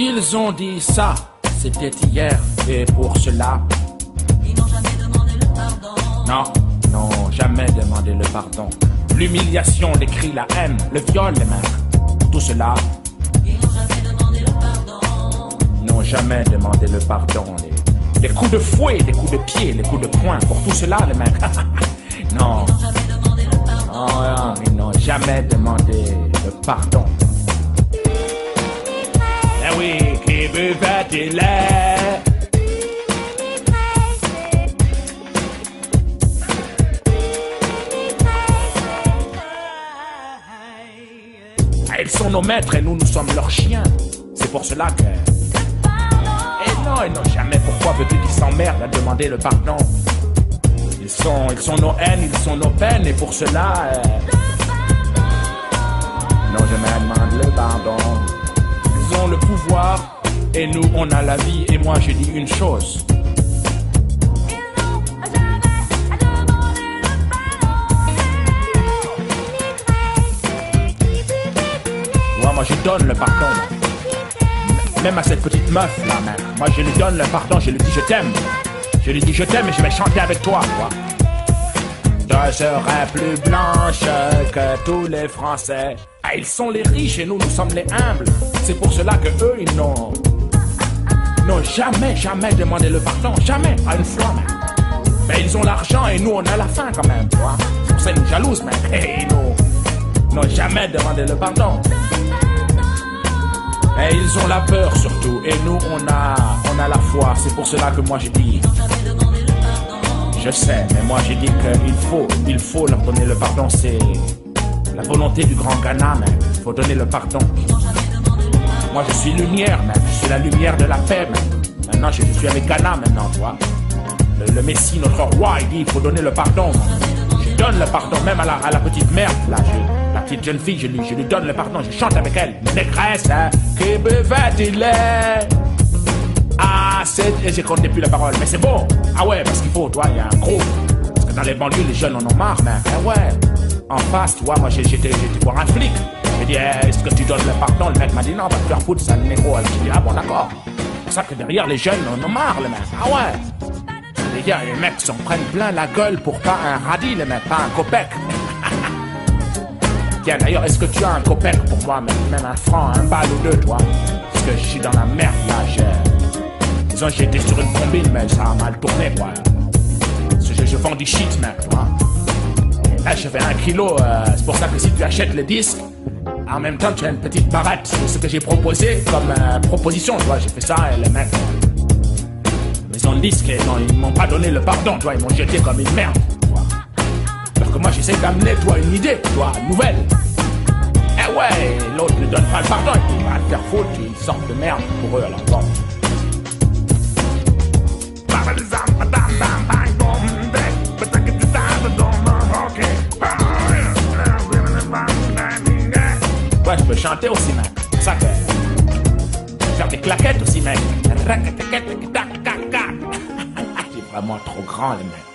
Ils ont dit ça, c'était hier, et pour cela, ils n'ont jamais demandé le pardon. non, non, jamais demandé le pardon. L'humiliation, les cris, la haine, le viol, les mains, pour tout cela, Ils n'ont jamais demandé le pardon. n'ont jamais demandé le pardon. Les coups de fouet, les coups de pied, les coups de poing, pour tout cela, les mecs, non, Ils n'ont jamais demandé le pardon. non, ils n'ont jamais demandé le pardon. Eh oui, qui buvait du lait. Ils sont nos maîtres et nous, nous sommes leurs chiens. C'est pour cela que... Et non, ils n'ont jamais. Pourquoi veux-tu qu'ils s'emmerdent à demander le pardon? Ils sont nos haines, ils sont nos peines, et pour cela... Non, jamais demande le pardon. Ils ont le pouvoir, et nous, on a la vie. Et moi, je dis une chose. Moi, je donne le pardon. Même à cette petite meuf là, même. Moi, je lui donne le pardon, je lui dis je t'aime. Je lui dis je t'aime et je vais chanter avec toi. Je serai plus blanche que tous les Français. Ah, ils sont les riches et nous, nous sommes les humbles. C'est pour cela que eux, ils n'ont jamais demandé le pardon. Jamais, pas une fois, même. Mais ils ont l'argent et nous, on a la faim quand même, tu vois. C'est pour ça qu'ils nous jalousent, même. Et ils n'ont jamais demandé le pardon. Et ils ont la peur surtout, et nous on a la foi, c'est pour cela que moi je dis, je sais, mais moi je dis qu'il faut leur donner le pardon, c'est la volonté du grand Ghana, mais il faut donner le pardon. Moi je suis lumière, même, je suis la lumière de la paix, même. Maintenant je suis avec Ghana maintenant, tu vois. Le Messie, notre roi, il dit il faut donner le pardon. Je donne le pardon, même à la petite merde, là, la petite jeune fille, je lui donne le pardon, je chante avec elle. Une négresse, hein, qui buvait du lait. Ah, et j'ai compté plus la parole, mais c'est bon. Ah ouais, parce qu'il faut, toi, il y a un groupe. Parce que dans les banlieues, les jeunes en ont marre, mais ouais. En face, tu vois, moi j'étais voir un flic. J'ai dit, est-ce que tu donnes le pardon? Le mec m'a dit, non, va te faire foutre, c'est un négro. J'ai dit, ah bon, d'accord. C'est pour ça que derrière, les jeunes en ont marre, les mecs. Ah ouais. Les mecs s'en prennent plein la gueule pour pas un radis, les mecs, pas un copec. Tiens, d'ailleurs, est-ce que tu as un copec pour moi, même un franc, un balle ou deux, toi? Parce que je suis dans la merde, là, disons, j'ai été sur une combine, mais ça a mal tourné, quoi. Je vends du shit, mec, tu vois. Là, je fais 1 kilo, c'est pour ça que si tu achètes le disque, en même temps, tu as une petite barrette. C'est ce que j'ai proposé comme proposition, tu vois. J'ai fait ça, et les mecs... Ils ont le disque et non, ils m'ont pas donné le pardon, toi, ils m'ont jeté comme une merde, toi. Alors que moi j'essaie d'amener, toi, une idée, toi, nouvelle. Eh ouais, l'autre ne donne pas le pardon, il va te faire foutre, ils sortent de merde pour eux, alors bon. Ouais, je peux chanter aussi, mec. C'est ça que... Faire des claquettes aussi, mec. J'ai vraiment trop grand, les mecs.